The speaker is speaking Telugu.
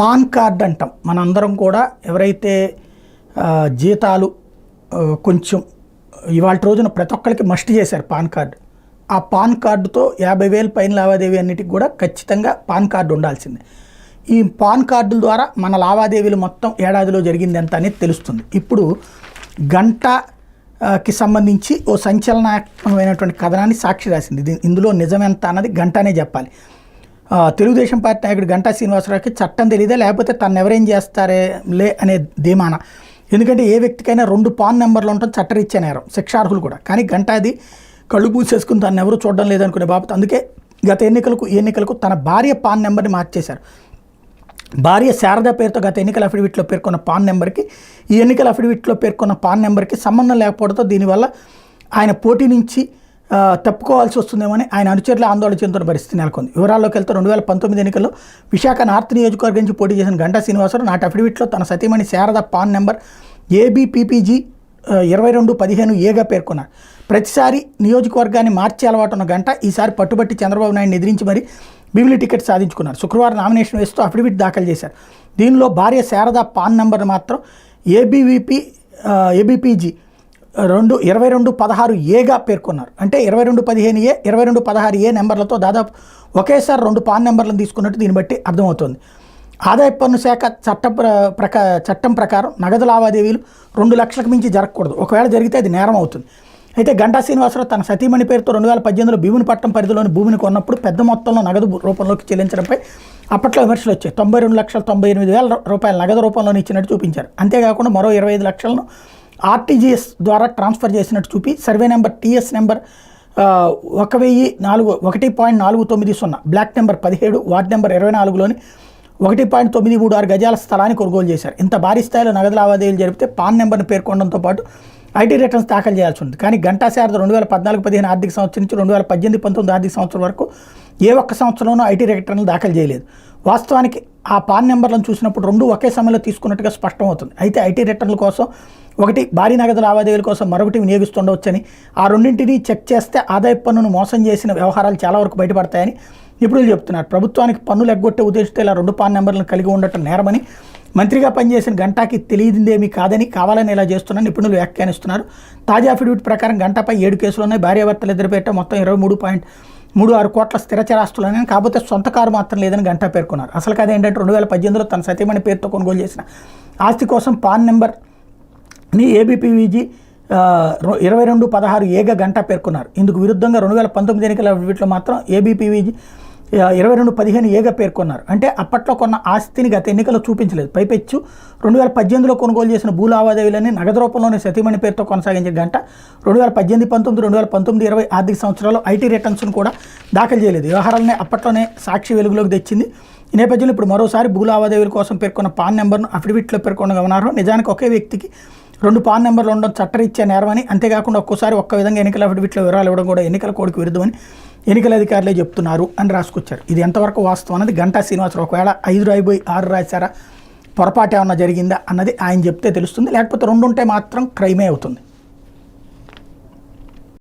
పాన్ కార్డ్ అంటాం మనందరం కూడా. ఎవరైతే జీతాలు కొంచెం ఇవాళ రోజున ప్రతి ఒక్కరికి మస్ట్ చేశారు పాన్ కార్డు. ఆ పాన్ కార్డుతో 50,000 పైన లావాదేవీ అన్నిటికి కూడా ఖచ్చితంగా పాన్ కార్డు ఉండాల్సిందే. ఈ పాన్ కార్డుల ద్వారా మన లావాదేవీలు మొత్తం ఏడాదిలో జరిగింది ఎంత అనేది తెలుస్తుంది. ఇప్పుడు గంటకి సంబంధించి ఓ సంచలనాత్మకమైనటువంటి కథనాన్ని సాక్షి రాసింది. ఇందులో నిజమెంత అన్నది గంటనే చెప్పాలి. తెలుగుదేశం పార్టీ నాయకుడు గంటా శ్రీనివాసరావుకి చట్టం తెలియదా, లేకపోతే తను ఎవరేం చేస్తారేలే అనే ధీమాన. ఎందుకంటే ఏ వ్యక్తికైనా 2 పాన్ నెంబర్లు ఉండటం చట్టరీత్యా నేరం, శిక్షార్హులు కూడా. కానీ గంటాది కళ్ళు పూసేసుకుని తను ఎవరు చూడడం లేదనుకునే బాబు. అందుకే గత ఎన్నికలకు తన భార్య పాన్ నెంబర్ని మార్చేశారు. భార్య శారద పేరుతో గత ఎన్నికల అఫిడవిట్లో పేర్కొన్న పాన్ నెంబర్కి ఈ ఎన్నికల అఫిడవిట్లో పేర్కొన్న పాన్ నెంబర్కి సంబంధం లేకపోవడంతో దీనివల్ల ఆయన పోటీ నుంచి తప్పుకోవాల్సి వస్తుందేమని ఆయన అనుచరుల ఆందోళన చెందుతున్న పరిస్థితి నెలకొంది. వివరాల్లోకి వెళ్తే 2019 ఎన్నికల్లో విశాఖ నార్త్ నియోజకవర్గం నుంచి పోటీ చేసిన గంటా శ్రీనివాసరావు నాటి అఫిడవిట్లో తన సతీమణి Sharada pan number ABPPG 2215A పేర్కొన్నారు. ప్రతిసారి నియోజకవర్గాన్ని మార్చే అలవాటు ఉన్న గంట ఈసారి పట్టుబట్టి చంద్రబాబు నాయుడిని ఎదిరించి మరీ భీమిలి టికెట్ సాధించుకున్నారు. శుక్రవారం నామినేషన్ వేస్తూ అఫిడవిట్ దాఖలు చేశారు. దీనిలో భార్య శారద పాన్ నెంబర్ని మాత్రం ABPG 2216A పేర్కొన్నారు. అంటే 2215A 2216A నెంబర్లతో దాదాపు ఒకేసారి 2 పాన్ నెంబర్లను తీసుకున్నట్టు దీన్ని బట్టి అర్థమవుతుంది. ఆదాయ పన్ను శాఖ చట్టం ప్రకారం నగదు లావాదేవీలు 2 లక్షలకు మించి జరగకూడదు. ఒకవేళ జరిగితే అది నేరం అవుతుంది. అయితే గంటా శ్రీనివాసరావు తన సతీమణి పేరుతో 2018లో భీమునిపట్నం పరిధిలోని భూమిని కొన్నప్పుడు పెద్ద మొత్తంలో నగదు రూపంలోకి చెల్లించడంపై అప్పట్లో విమర్శలు వచ్చాయి. 92,98,000 రూపాయల నగదు రూపంలోనే ఇచ్చినట్టు చూపించారు. అంతేకాకుండా మరో 25 లక్షలను RTGS ద్వారా ట్రాన్స్ఫర్ చేసినట్టు చూపి survey number TS number 1.490 block number 17 ward number 24లోని 1.936 గజాల స్థలాన్ని కొనుగోలు చేశారు. ఇంత భారీ స్థాయిలో నగదు లావాదేవీలు జరిపితే పాన్ నెంబర్ను పేర్కొనడంతో పాటు IT రిటర్న్స్ దాఖలు చేయాల్సి ఉంది. కానీ గంటా శారద 2014-15 ఆర్థిక సంవత్సరం నుంచి 2018-19 ఆర్థిక సంవత్సరం వరకు ఏ ఒక్క సంవత్సరంలోనూ IT రిటర్న్లు దాఖలు చేయలేదు. వాస్తవానికి ఆ పాన్ నెంబర్లను చూసినప్పుడు 2 ఒకే సమయంలో తీసుకున్నట్టుగా స్పష్టమవుతుంది. అయితే IT రిటర్న్ల కోసం ఒకటి భారీ నగదు లావాదేవీల కోసం మరొకటి వినియోగిస్తుండవచ్చని, ఆ రెండింటినీ చెక్ చేస్తే ఆదాయ పన్నును మోసం చేసిన వ్యవహారాలు చాలా వరకు బయటపడతాయని నిపుణులు చెబుతున్నారు. ప్రభుత్వానికి పన్నులు ఎగ్గొట్టే ఉద్దేశంతో ఇలా 2 పాన్ నెంబర్లను కలిగి ఉండటం నేరమని, మంత్రిగా పనిచేసిన గంటాకి తెలియదేమీ కాదని కావాలని ఇలా చేస్తున్న నిపుణులు వ్యాఖ్యానిస్తున్నారు. తాజా అఫిడవిట్ ప్రకారం గంటాపై 7 కేసులు ఉన్నాయి. భార్యాభర్తలు ఇద్దరు పేరిట మొత్తం 23.36 కోట్ల స్థిరచరాస్తులని, కాకపోతే సొంత కారు మాత్రం లేదని గంటా పేర్కొన్నారు. అసలు కాదు ఏంటంటే 2018లో తన సతీమణి పేరుతో కొనుగోలు చేసిన ఆస్తి కోసం పాన్ నెంబర్ని ABPPG 2216A గంటా పేర్కొన్నారు. ఇందుకు విరుద్ధంగా 2019 ఎన్నికల అఫిడవిట్లో మాత్రం ABPPG 2215A పేర్కొన్నారు. అంటే అప్పట్లో కొన్న ఆస్తిని గత ఎన్నికల్లో చూపించలేదు. పైపెచ్చు 2018లో కొనుగోలు చేసిన భూ లావాదేవీలని నగదు రూపంలోని సతీమణి పేరుతో కొనసాగించే గంట 2018-19, 2019-20 ఆర్థిక సంవత్సరాల్లో IT రిటర్న్స్ను కూడా దాఖలు చేయలేదు. వ్యవహారాలనే అప్పట్లోనే సాక్షి వెలుగులోకి తెచ్చింది. ఈ నేపథ్యంలో ఇప్పుడు మరోసారి భూ లావాదేవీల కోసం పేర్కొన్న పాన్ నెంబర్ను అఫిడవిట్లో పేర్కొన్న గమనార్హం. నిజానికి ఒకే వ్యక్తికి 2 పాన్ నెంబర్లు ఉండడం చట్టరీత్యా నేరమని, అంతేకాకుండా ఒక్కోసారి ఒక్క విధంగా ఎన్నికల అఫిడవిట్లో వివరాలు ఇవ్వడం కూడా ఎన్నికల కోడ్కి విరుద్ధమని ఎన్నికల అధికారులే చెప్తున్నారు అని రాసుకొచ్చారు. ఇది ఎంతవరకు వాస్తవం అన్నది గంటా శ్రీనివాసరావు ఒకవేళ 5 రాయిపోయి 6 రాశారా, పొరపాటు ఏమన్నా జరిగిందా అన్నది ఆయన చెప్తే తెలుస్తుంది. లేకపోతే 2 ఉంటే మాత్రం క్రైమే అవుతుంది.